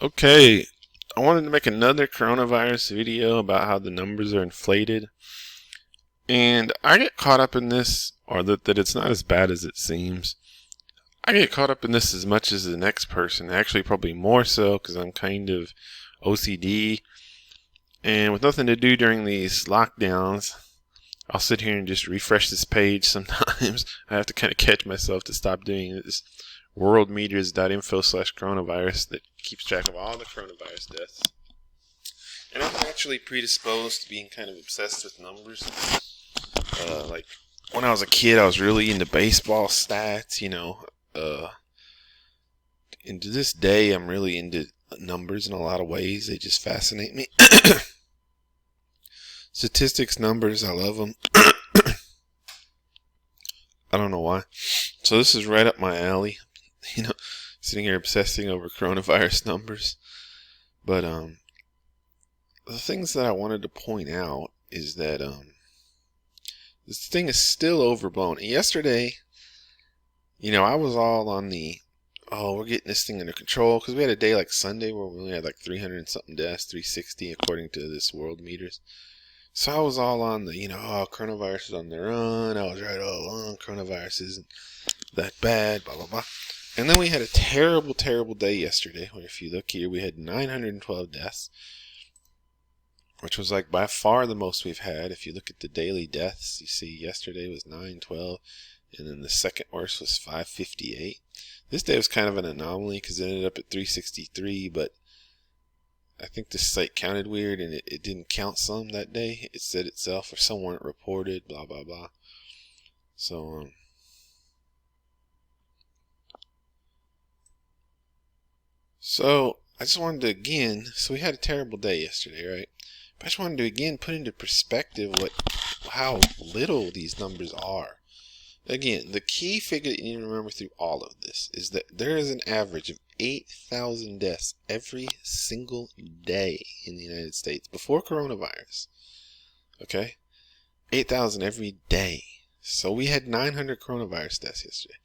Okay, I wanted to make another coronavirus video about how the numbers are inflated. And I get caught up in this, or that it's not as bad as it seems. I get caught up in this as much as the next person, actually probably more so because I'm kind of OCD. And with nothing to do during these lockdowns, I'll sit here and just refresh this page sometimes. I have to kind of catch myself to stop doing this. Worldmeters.info/coronavirus that keeps track of all the coronavirus deaths. And I'm naturally predisposed to being kind of obsessed with numbers. Like when I was a kid, I was really into baseball stats, and to this day, I'm really into numbers in a lot of ways. They just fascinate me. Statistics, numbers, I love them. I don't know why. So this is right up my alley. Sitting here obsessing over coronavirus numbers. But the things that I wanted to point out is that this thing is still overblown. Yesterday, I was all on we're getting this thing under control, because we had a day like Sunday where we only had like 300 and something deaths, 360 according to this Worldmeters. So I was all on coronavirus is on the run. I was right all along, coronavirus isn't that bad, blah, blah, blah. And then we had a terrible, terrible day yesterday, where if you look here, we had 912 deaths, which was like by far the most we've had. If you look at the daily deaths, you see yesterday was 912, and then the second worst was 558. This day was kind of an anomaly because it ended up at 363, but I think this site counted weird, and it didn't count some that day. It said itself, or some weren't reported, blah, blah, blah. So, I just wanted to again, so we had a terrible day yesterday, right? But I just wanted to again put into perspective how little these numbers are. Again, the key figure that you need to remember through all of this is that there is an average of 8,000 deaths every single day in the United States before coronavirus. Okay? 8,000 every day. So we had 900 coronavirus deaths yesterday.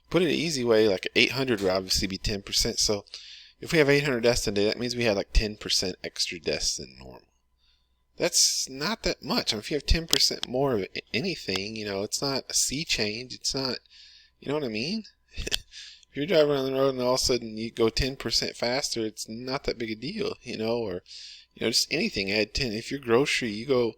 Put it an easy way, like 800 would obviously be 10%. So if we have 800 deaths today, that means we had like 10% extra deaths than normal. That's not that much. I mean, if you have 10% more of anything, it's not a sea change. It's not, you know what I mean? If you're driving on the road and all of a sudden you go 10% faster, it's not that big a deal, or, just anything. Add 10. If you're grocery, you go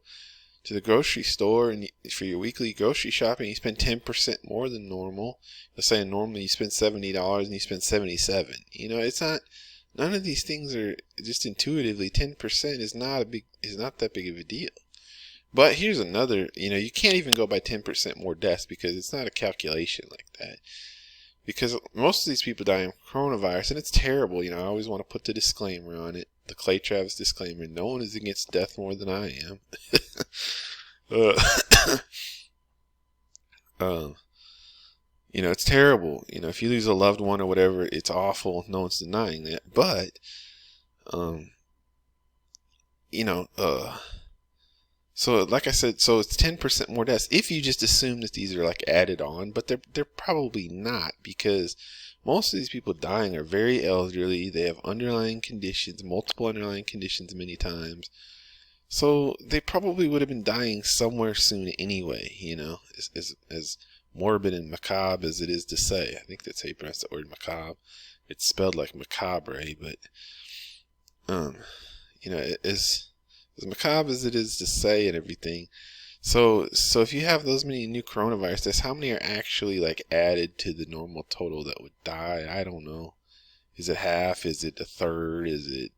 to the grocery store and for your weekly grocery shopping, you spend 10% more than normal. Let's say normally you spend $70 and you spend $77. It's not. None of these things are just intuitively 10% is not that big of a deal. But here's another, you can't even go by 10% more deaths because it's not a calculation like that. Because most of these people die of coronavirus, and it's terrible. I always want to put the disclaimer on it, the Clay Travis disclaimer. No one is against death more than I am. It's terrible. If you lose a loved one or whatever, it's awful. No one's denying that. But, so like I said, so it's 10% more deaths if you just assume that these are like added on, but they're probably not, because most of these people dying are very elderly. They have underlying conditions, multiple underlying conditions many times. So they probably would have been dying somewhere soon anyway, as morbid and macabre as it is to say. I think that's how you pronounce the word macabre. It's spelled like macabre, but, as macabre as it is to say and everything. So if you have those many new coronavirus deaths, how many are actually like added to the normal total that would die? I don't know. Is it half? Is it a third? Is it,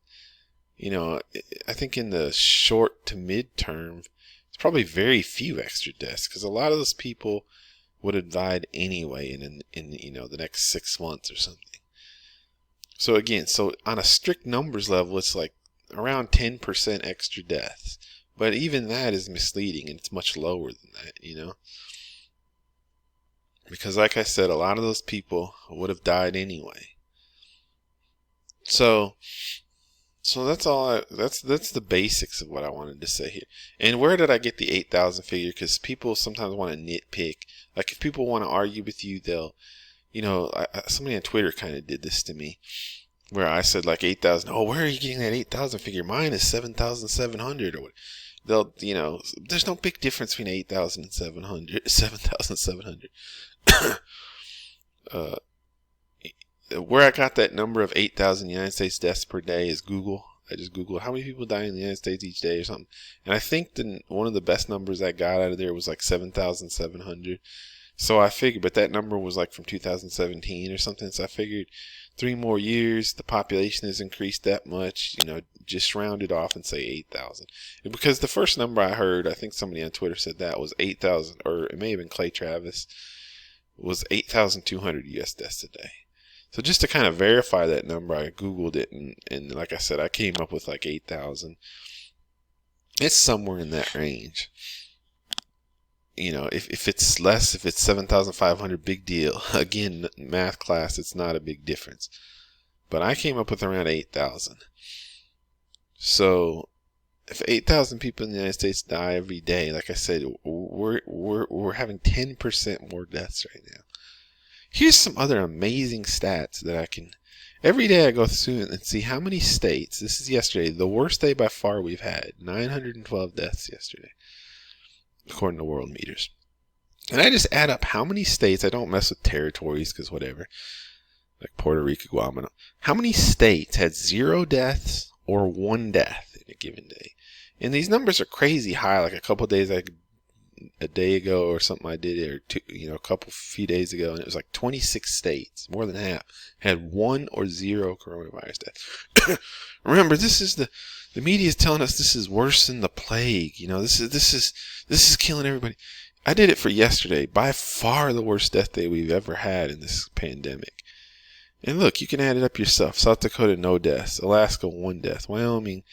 I think in the short to mid term, it's probably very few extra deaths, because a lot of those people would have died anyway in the next 6 months or something. So again, on a strict numbers level, it's like around 10% extra deaths. But even that is misleading, and it's much lower than that, Because like I said, a lot of those people would have died anyway. So that's all. That's the basics of what I wanted to say here. And where did I get the 8,000 figure? Because people sometimes want to nitpick. Like if people want to argue with you, they'll, somebody on Twitter kind of did this to me. where I said like 8,000. Oh, where are you getting that 8,000 figure? Mine is 7,700 or what? They'll, there's no big difference between 8,000 and 7,700. uh, where I got that number of 8,000 United States deaths per day is Google. I just Googled how many people die in the United States each day or something. And I think one of the best numbers I got out of there was like 7,700. So I figured, but that number was like from 2017 or something. So I figured 3 more years, the population has increased that much, just round it off and say 8,000. Because the first number I heard, I think somebody on Twitter said that was 8,000, or it may have been Clay Travis, was 8,200 US deaths a day. So just to kind of verify that number, I Googled it, and like I said, I came up with like 8,000. It's somewhere in that range. If it's less, if it's 7,500, big deal. Again, math class, it's not a big difference. But I came up with around 8,000. So if 8,000 people in the United States die every day, like I said, we're having 10% more deaths right now. Here's some other amazing stats that I can. Every day I go through and see how many states. This is yesterday, the worst day by far we've had. 912 deaths yesterday, according to World Meters. And I just add up how many states. I don't mess with territories because whatever. Like Puerto Rico, Guam. How many states had 0 deaths or 1 death in a given day? And these numbers are crazy high. Like a day ago or something I did it, or a few days ago, and it was like 26 states, more than half, had 1 or 0 coronavirus deaths. Remember, this is the media is telling us this is worse than the plague. This is killing everybody. I did it for yesterday, by far the worst death day we've ever had in this pandemic. And look, you can add it up yourself. South Dakota, no deaths. Alaska, 1 death. Wyoming,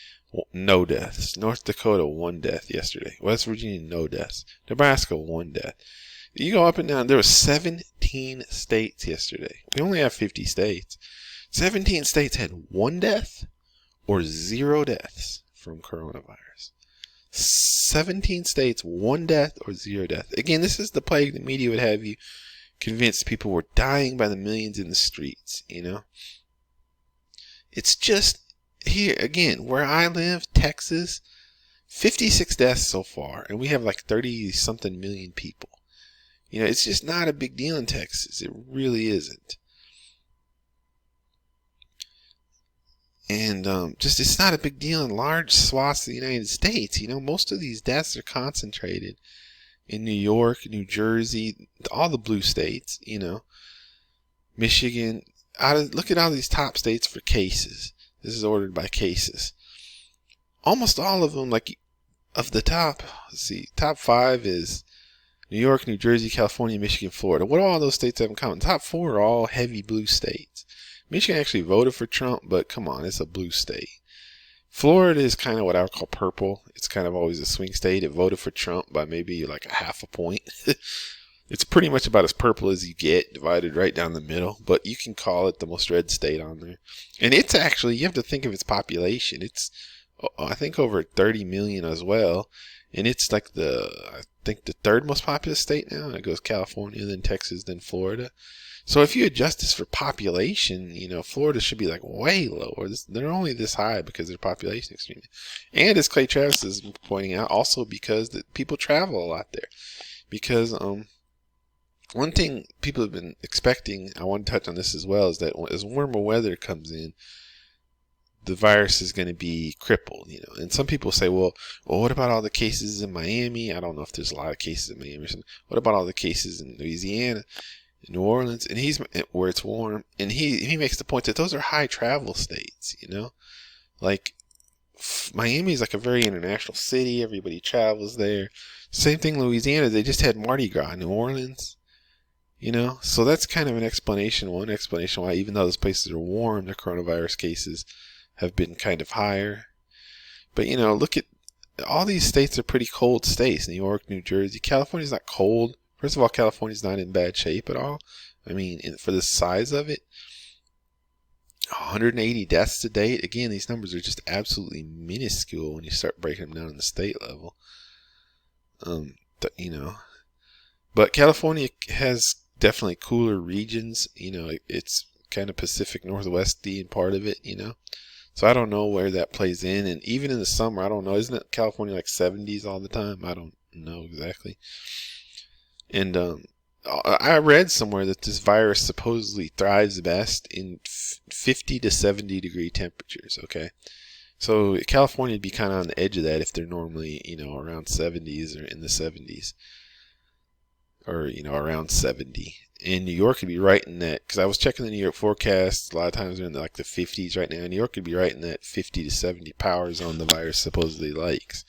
no deaths. North Dakota, 1 death yesterday. West Virginia, no deaths. Nebraska, 1 death. You go up and down. There were 17 states yesterday. We only have 50 states. 17 states had 1 death or 0 deaths from coronavirus. 17 states, 1 death or 0 death. Again, this is the plague the media would have you convinced people were dying by the millions in the streets, It's just here, again, where I live, Texas, 56 deaths so far, and we have like 30-something million people. It's just not a big deal in Texas. It really isn't. And it's not a big deal in large swaths of the United States. Most of these deaths are concentrated in New York, New Jersey, all the blue states, Michigan. Look at all these top states for cases. This is ordered by cases. Almost all of them, like of the top, top 5 is New York, New Jersey, California, Michigan, Florida. What do all those states have in common? Top 4 are all heavy blue states. Michigan actually voted for Trump, but come on, it's a blue state. Florida is kind of what I would call purple. It's kind of always a swing state. It voted for Trump by maybe like a half a point. It's pretty much about as purple as you get, divided right down the middle. But you can call it the most red state on there. And it's actually, you have to think of its population. It's, I think, over 30 million as well. And it's like I think the 3rd most populous state now. It goes California, then Texas, then Florida. So if you adjust this for population, Florida should be like way lower. They're only this high because their population is extremely. And as Clay Travis is pointing out, also because people travel a lot there. Because one thing people have been expecting, I want to touch on this as well, is that as warmer weather comes in, the virus is going to be crippled, And some people say, well, what about all the cases in Miami? I don't know if there's a lot of cases in Miami or something. What about all the cases in Louisiana, in New Orleans, and where it's warm? And he makes the point that those are high travel states, Like Miami is like a very international city. Everybody travels there. Same thing, Louisiana. They just had Mardi Gras. New Orleans. So that's kind of an explanation. One explanation why, even though those places are warm, the coronavirus cases have been kind of higher. But, look at all these states are pretty cold states. New York, New Jersey. California's not cold. First of all, California's not in bad shape at all. I mean, for the size of it, 180 deaths to date. Again, these numbers are just absolutely minuscule when you start breaking them down on the state level. But California has definitely cooler regions. It's kind of Pacific Northwesty and part of it, you know. So I don't know where that plays in. And even in the summer, I don't know. Isn't it California like 70s all the time? I don't know exactly. And I read somewhere that this virus supposedly thrives best in 50 to 70 degree temperatures, okay? So California would be kind of on the edge of that if they're normally, you know, around 70s or in the 70s. Or, you know, around 70. And New York could be right in that, because I was checking the New York forecast. A lot of times they're in like the 50s right now. New York could be right in that 50 to 70 power zone the virus supposedly likes.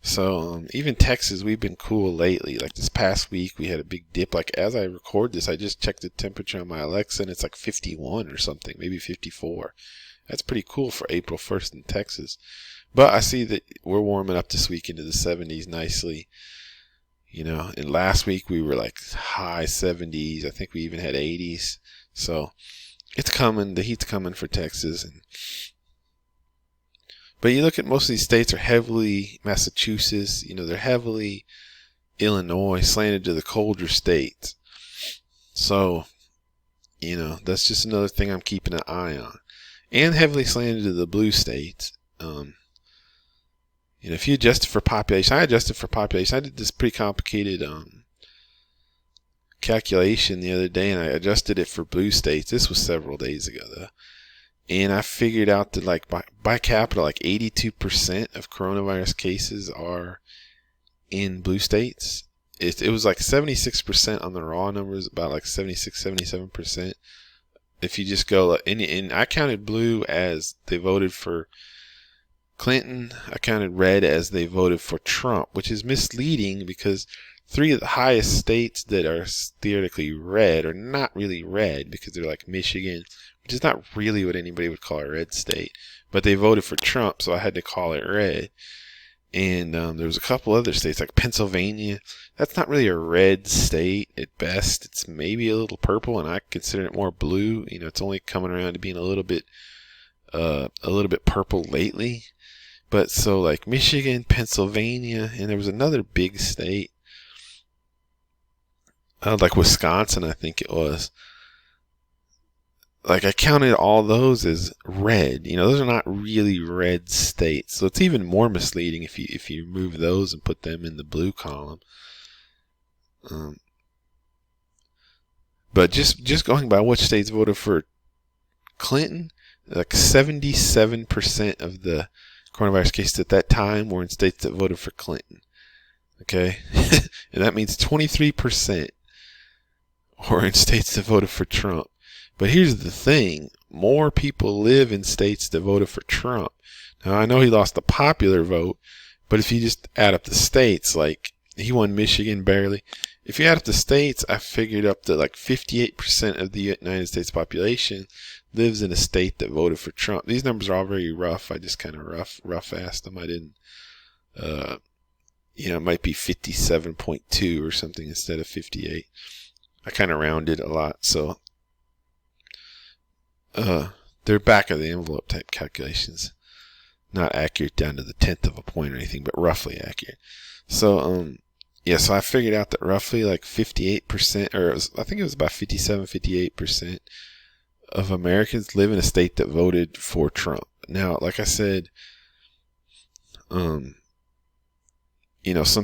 So even Texas, we've been cool lately. Like this past week, we had a big dip. Like as I record this, I just checked the temperature on my Alexa, and it's like 51 or something, maybe 54. That's pretty cool for April 1st in Texas. But I see that we're warming up this week into the 70s nicely. You know, and last week we were like high 70s. I think we even had 80s. So it's coming. The heat's coming for Texas. But you look at most of these states are heavily Massachusetts. You know, they're heavily Illinois, slanted to the colder states. So, you know, that's just another thing I'm keeping an eye on. And heavily slanted to the blue states. You know, if you adjust it for population, I adjusted for population. I did this pretty complicated calculation the other day, and I adjusted it for blue states. This was several days ago, though. And I figured out that, like, by capita, like 82% of coronavirus cases are in blue states. It was like 76% on the raw numbers, about like 76, 77%. If you just go, and I counted blue as they voted for Clinton. I counted red as they voted for Trump, which is misleading because 3 of the highest states that are theoretically red are not really red because they're like Michigan, which is not really what anybody would call a red state. But they voted for Trump, so I had to call it red. And there was a couple other states like Pennsylvania. That's not really a red state at best. It's maybe a little purple, and I consider it more blue. You know, it's only coming around to being a little bit purple lately. But so like Michigan, Pennsylvania, and there was another big state, like Wisconsin, I think it was. Like I counted all those as red. You know, those are not really red states. So it's even more misleading if you remove those and put them in the blue column. But just going by which states voted for Clinton, like 77% of the coronavirus cases at that time were in states that voted for Clinton. Okay? And that means 23% were in states that voted for Trump. But here's the thing. More people live in states that voted for Trump. Now, I know he lost the popular vote, but if you just add up the states, like he won Michigan barely. If you add up the states, I figured up that like 58% of the United States population lives in a state that voted for Trump. These numbers are all very rough. I just kind of rough-assed them. I didn't, it might be 57.2 or something instead of 58. I kind of rounded a lot, so they're back of the envelope type calculations. Not accurate down to the 10th of a point or anything, but roughly accurate. So, so I figured out that roughly like 58%, or I think it was about 57, 58% of Americans live in a state that voted for Trump. Now, like I said, some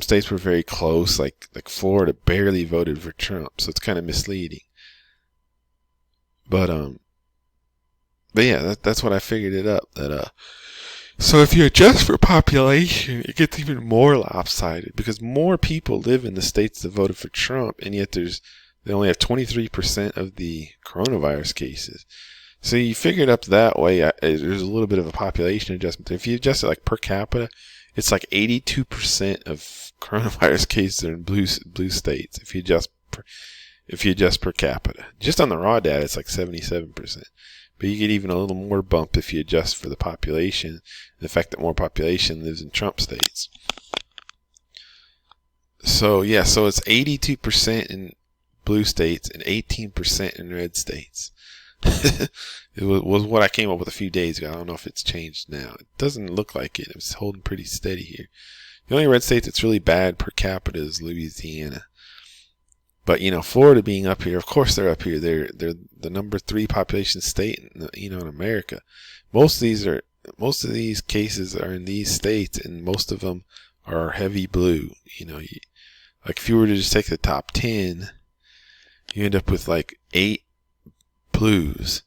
states were very close, like Florida barely voted for Trump, so it's kind of misleading. But yeah, that's what I figured it up. So if you adjust for population, it gets even more lopsided because more people live in the states that voted for Trump, and yet they only have 23% of the coronavirus cases. So you figure it up that way. There's a little bit of a population adjustment. If you adjust it like per capita, it's like 82% of coronavirus cases are in blue states. If you adjust per capita, just on the raw data, it's like 77%. But you get even a little more bump if you adjust for the population, the fact that more population lives in Trump states. So it's 82% in blue states and 18% in red states. It was what I came up with a few days ago. I don't know if it's changed now. It doesn't look like it. It's holding pretty steady here. The only red state that's really bad per capita is Louisiana. But Florida being up here, of course they're up here. They're the number 3 population state, in America. Most of these cases are in these states, and most of them are heavy blue. Like if you were to just take the top 10, you end up with like 8 blues.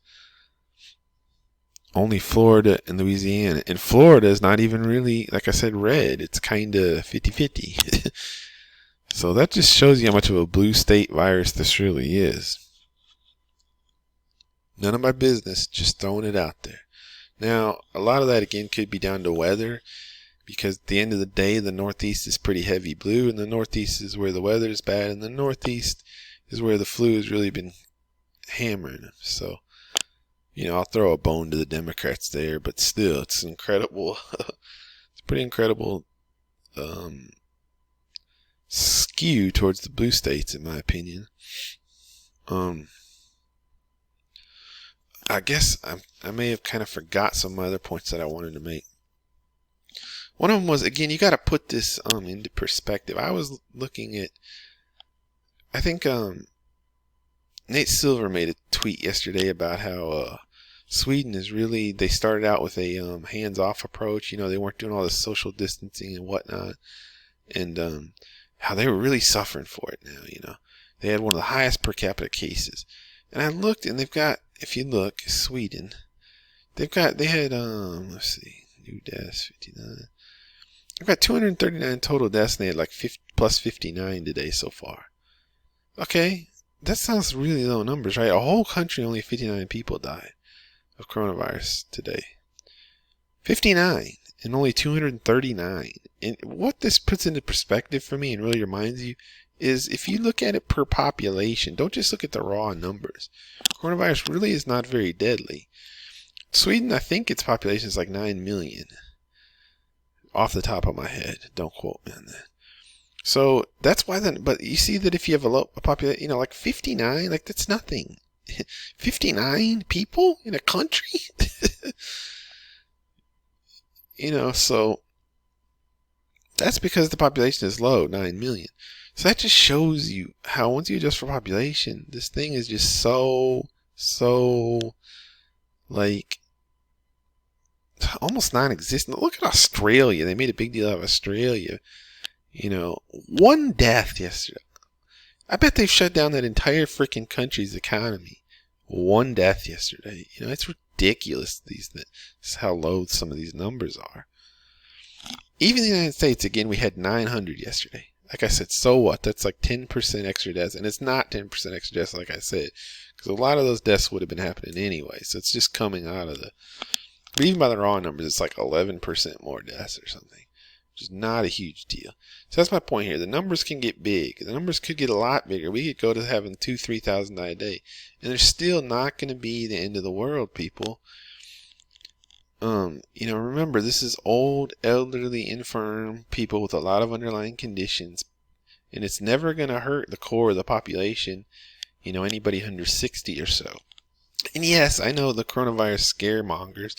Only Florida and Louisiana. And Florida is not even really, like I said, red. It's kind of 50-50. So that just shows you how much of a blue state virus this really is. None of my business, just throwing it out there. Now, a lot of that, again, could be down to weather, because at the end of the day, the Northeast is pretty heavy blue, and the Northeast is where the weather is bad, and the Northeast is where the flu has really been hammering them. So, I'll throw a bone to the Democrats there, but still, it's incredible. It's pretty incredible skew towards the blue states, in my opinion. I guess I may have kind of forgot some other points that I wanted to make. One of them was, again, you got to put this into perspective. I was looking at, I think Nate Silver made a tweet yesterday about how Sweden is really, they started out with a hands-off approach. They weren't doing all the social distancing and whatnot, and how they were really suffering for it now. They had one of the highest per capita cases, and I looked, and they've got, if you look, Sweden, they had let's see, new deaths 59. They've got 239 total deaths, and they had like plus 59 today so far. Okay, that sounds really low numbers, right? A whole country, only 59 people died of coronavirus today. 59 and only 239. And what this puts into perspective for me and really reminds you is, if you look at it per population, don't just look at the raw numbers. Coronavirus really is not very deadly. Sweden, I think its population is like 9 million. Off the top of my head. Don't quote me on that. So that's why then, but you see that if you have a population, like 59, like that's nothing. 59 people in a country? So that's because the population is low, 9 million. So that just shows you how, once you adjust for population, this thing is just so like almost non-existent. Look at Australia. They made a big deal out of Australia. 1 death yesterday. I bet they've shut down that entire freaking country's economy. 1 death yesterday. It's ridiculous. This is how low some of these numbers are. Even in the United States, again, we had 900 yesterday. Like I said, so what? That's like 10% extra deaths. And it's not 10% extra deaths, like I said, because a lot of those deaths would have been happening anyway. So it's just coming out of but even by the raw numbers, it's like 11% more deaths or something, which is not a huge deal. So that's my point here. The numbers can get big. The numbers could get a lot bigger. We could go to having 2,000-3,000 die a day. And they're still not going to be the end of the world, people. Remember, this is old, elderly, infirm people with a lot of underlying conditions. And it's never going to hurt the core of the population, anybody under 60 or so. And yes, I know the coronavirus scaremongers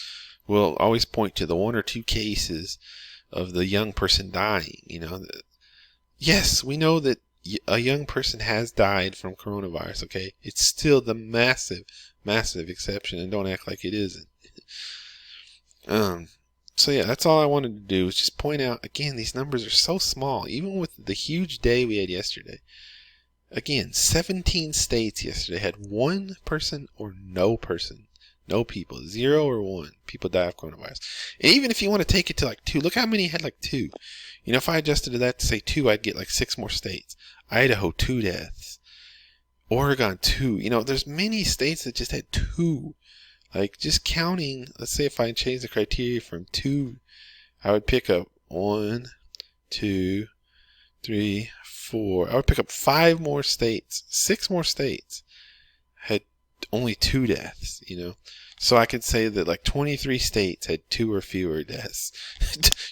will always point to the 1 or 2 cases of the young person dying. Yes, we know that a young person has died from coronavirus, okay? It's still the massive, massive exception, and don't act like it isn't. So yeah, that's all I wanted to do, was just point out, again, these numbers are so small, even with the huge day we had yesterday. Again, 17 states yesterday had 1 person or no person. No people. 0 or 1 people die of coronavirus. And even if you want to take it to like 2, look how many had like 2. If I adjusted to that to say 2, I'd get like 6 more states. Idaho, 2 deaths. Oregon, 2. There's many states that just had 2. Like, just counting, let's say if I change the criteria from 2, I would pick up 1, 2, 3, 4. I would pick up 5 more states. 6 more states had only 2 deaths, So I could say that like 23 states had 2 or fewer deaths.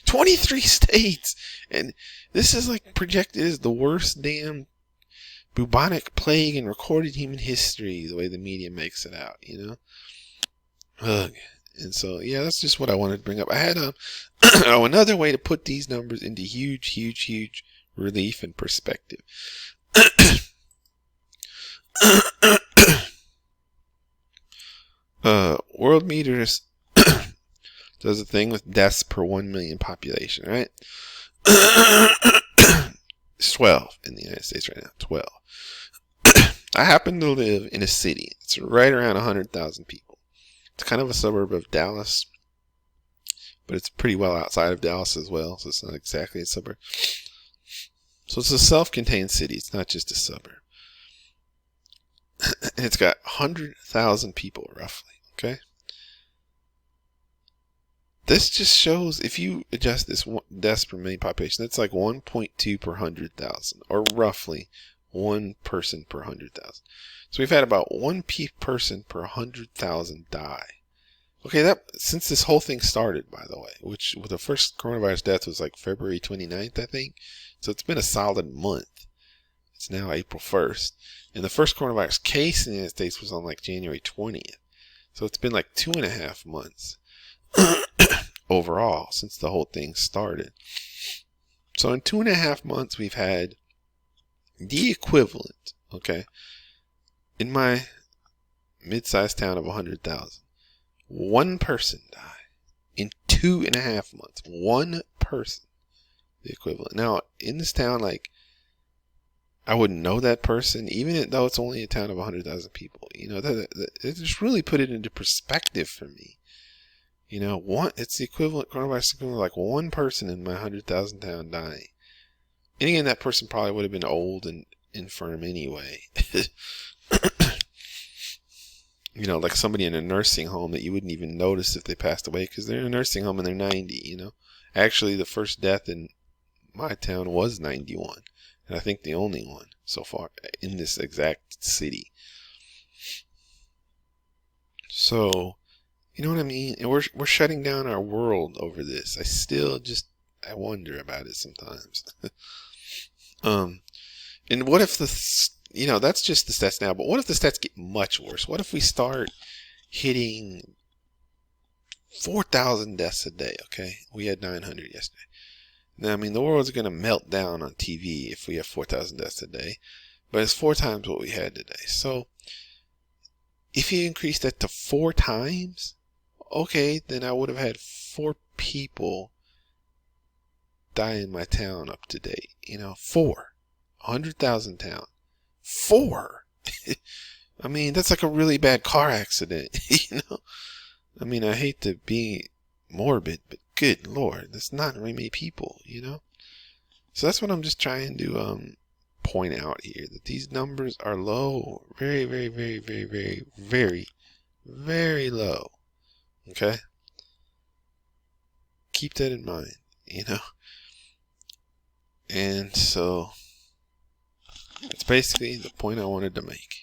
23 states! And this is like projected as the worst damn bubonic plague in recorded human history, the way the media makes it out, Ugh. And so, yeah, that's just what I wanted to bring up. I had another way to put these numbers into huge, huge, huge relief and perspective. Worldometers does a thing with deaths per 1 million population, right? It's 12 in the United States right now. 12. I happen to live in a city. It's right around 100,000 people. It's kind of a suburb of Dallas, but it's pretty well outside of Dallas as well, so it's not exactly a suburb. So it's a self-contained city. It's not just a suburb. And it's got 100,000 people, roughly, okay? This just shows, if you adjust this deaths per million population, that's like 1.2 per 100,000, or roughly 1 person per 100,000. So we've had about 1 person per 100,000 die. Okay, that since this whole thing started, by the way, which the first coronavirus death was like February 29th, I think. So it's been a solid month. It's now April 1st. And the first coronavirus case in the United States was on like January 20th. So it's been like 2.5 months overall since the whole thing started. So in 2.5 months, we've had the equivalent, okay, in my mid-sized town of 100,000. 1 person died in 2.5 months. 1 person, the equivalent. Now, in this town, like, I wouldn't know that person, even though it's only a town of 100,000 people. You know, it just really put it into perspective for me. You know, it's the equivalent, coronavirus equivalent, like 1 person in my 100,000 town dying. And again, that person probably would have been old and infirm anyway. You know, like somebody in a nursing home that you wouldn't even notice if they passed away because they're in a nursing home and they're 90, you know. Actually, the first death in my town was 91. And I think the only one so far in this exact city. So, you know what I mean? And we're shutting down our world over this. I wonder about it sometimes. And what if that's just the stats now, but what if the stats get much worse? What if we start hitting 4,000 deaths a day, okay? We had 900 yesterday. Now, I mean, the world's going to melt down on TV if we have 4,000 deaths a day, but it's 4 times what we had today. So, if you increase that to 4 times, okay, then I would have had 4 people die in my town up to date. You know, 4. 100,000 town. 4. I mean, that's like a really bad car accident, you know? I mean, I hate to be morbid, but good Lord, that's not very many people, you know? So that's what I'm just trying to point out here, that these numbers are low. Very, very, very, very, very, very, very low. Okay? Keep that in mind, you know? And so that's basically the point I wanted to make.